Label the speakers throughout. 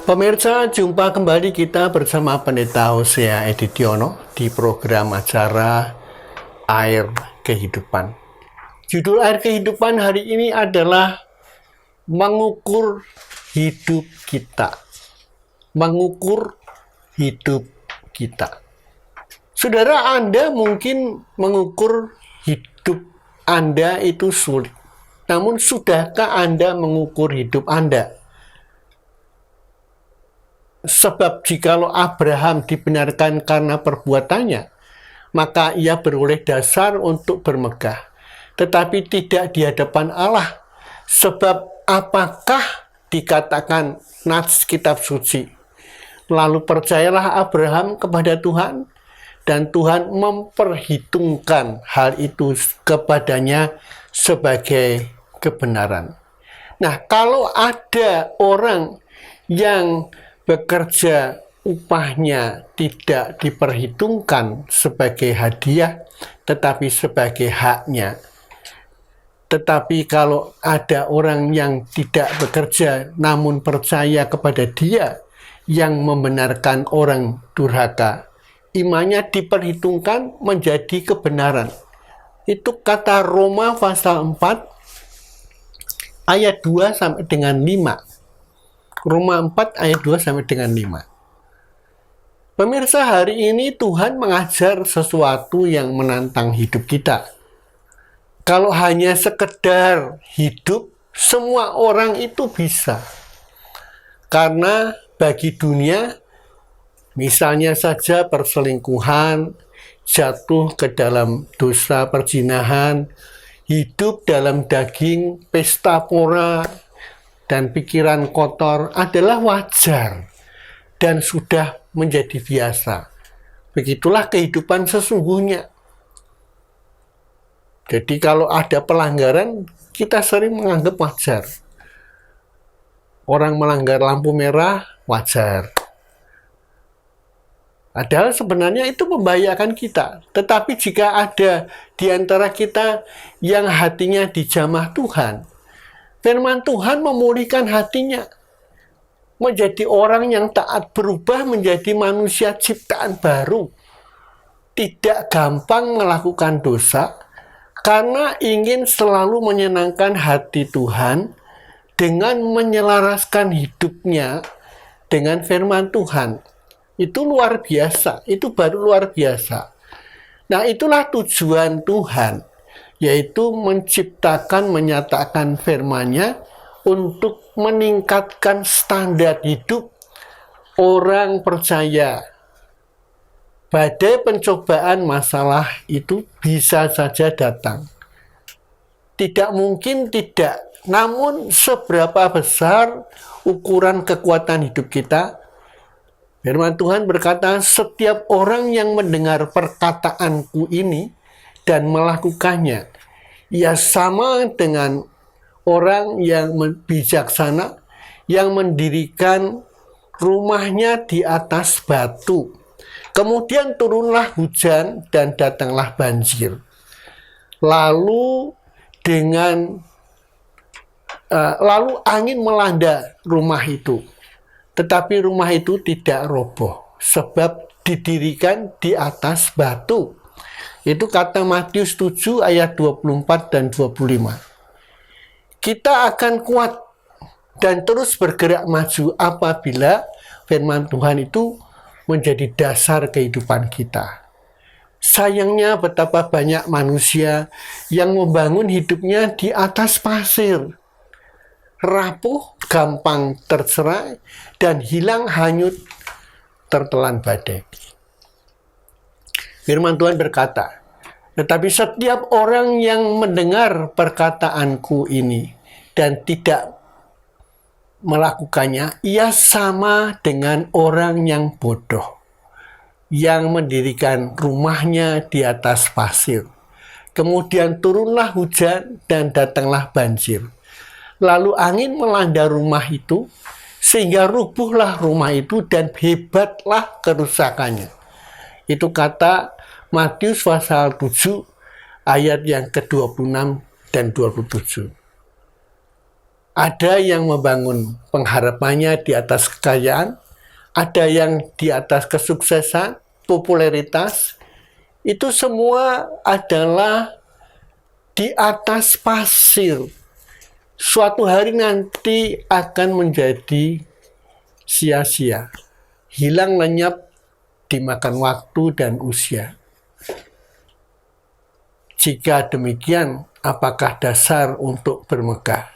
Speaker 1: Pemirsa, jumpa kembali kita bersama Pendeta Hosea Edidiono di program acara Air Kehidupan. Judul Air Kehidupan hari ini adalah mengukur hidup kita. Mengukur hidup kita. Saudara, Anda mungkin mengukur hidup Anda itu sulit. Namun, sudahkah Anda mengukur hidup Anda? Sebab jikalau Abraham dibenarkan karena perbuatannya, maka ia beroleh dasar untuk bermegah, tetapi tidak di hadapan Allah. Sebab apakah dikatakan nats kitab suci? Lalu percayalah Abraham kepada Tuhan, dan Tuhan memperhitungkan hal itu kepadanya sebagai kebenaran. Nah, kalau ada orang yang bekerja upahnya tidak diperhitungkan sebagai hadiah, tetapi sebagai haknya. Tetapi kalau ada orang yang tidak bekerja namun percaya kepada Dia yang membenarkan orang durhaka, imannya diperhitungkan menjadi kebenaran. Itu kata Roma pasal 4 ayat 2 sampai dengan 5. Roma 4 ayat 2 sampai dengan 5. Pemirsa, hari ini Tuhan mengajar sesuatu yang menantang hidup kita. Kalau hanya sekedar hidup, semua orang itu bisa. Karena bagi dunia, misalnya saja perselingkuhan, jatuh ke dalam dosa perzinahan, hidup dalam daging, pesta pora, dan pikiran kotor adalah wajar dan sudah menjadi biasa. Begitulah kehidupan sesungguhnya. Jadi kalau ada pelanggaran, kita sering menganggap wajar. Orang melanggar lampu merah, wajar. Padahal sebenarnya itu membahayakan kita. Tetapi jika ada di antara kita yang hatinya dijamah Tuhan, firman Tuhan memulihkan hatinya. Menjadi orang yang taat, berubah menjadi manusia ciptaan baru. Tidak gampang melakukan dosa, karena ingin selalu menyenangkan hati Tuhan dengan menyelaraskan hidupnya dengan firman Tuhan. Itu luar biasa, itu baru luar biasa. Nah, itulah tujuan Tuhan, yaitu menciptakan, menyatakan firman-Nya untuk meningkatkan standar hidup orang percaya. Badai pencobaan masalah itu bisa saja datang. Tidak mungkin tidak. Namun seberapa besar ukuran kekuatan hidup kita? Firman Tuhan berkata, setiap orang yang mendengar perkataanku ini dan melakukannya, ia sama dengan orang yang bijaksana yang mendirikan rumahnya di atas batu. Kemudian turunlah hujan dan datanglah banjir. Lalu angin melanda rumah itu. Tetapi rumah itu tidak roboh sebab didirikan di atas batu. Itu kata Matius 7 ayat 24 dan 25. Kita akan kuat dan terus bergerak maju apabila firman Tuhan itu menjadi dasar kehidupan kita. Sayangnya betapa banyak manusia yang membangun hidupnya di atas pasir. Rapuh, gampang tercerai, dan hilang hanyut tertelan badai. Firman Tuhan berkata, tetapi setiap orang yang mendengar perkataanku ini dan tidak melakukannya, ia sama dengan orang yang bodoh, yang mendirikan rumahnya di atas pasir. Kemudian turunlah hujan dan datanglah banjir. Lalu angin melanda rumah itu, sehingga rubuhlah rumah itu dan hebatlah kerusakannya. Itu kata Matius pasal 7 ayat yang ke-26 dan 27. Ada yang membangun pengharapannya di atas kekayaan, ada yang di atas kesuksesan, popularitas. Itu semua adalah di atas pasir. Suatu hari nanti akan menjadi sia-sia, hilang lenyap dimakan waktu dan usia. Jika demikian, apakah dasar untuk bermegah?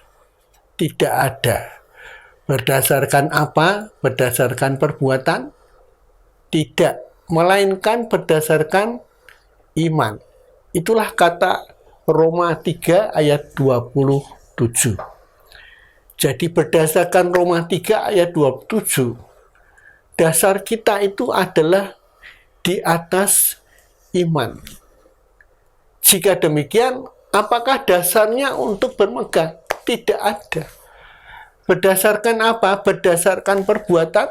Speaker 1: Tidak ada. Berdasarkan apa? Berdasarkan perbuatan? Tidak, melainkan berdasarkan iman. Itulah kata Roma 3 ayat 27. Jadi berdasarkan Roma 3 ayat 27, dasar kita itu adalah di atas iman. Jika demikian, apakah dasarnya untuk bermegah? Tidak ada. Berdasarkan apa? Berdasarkan perbuatan?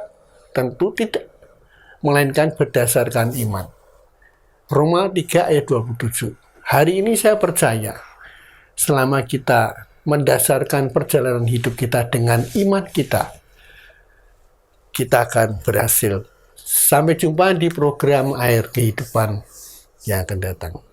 Speaker 1: Tentu tidak. Melainkan berdasarkan iman. Roma 3 ayat 27. Hari ini saya percaya, selama kita mendasarkan perjalanan hidup kita dengan iman kita akan berhasil. Sampai jumpa di program Air Kehidupan yang akan datang.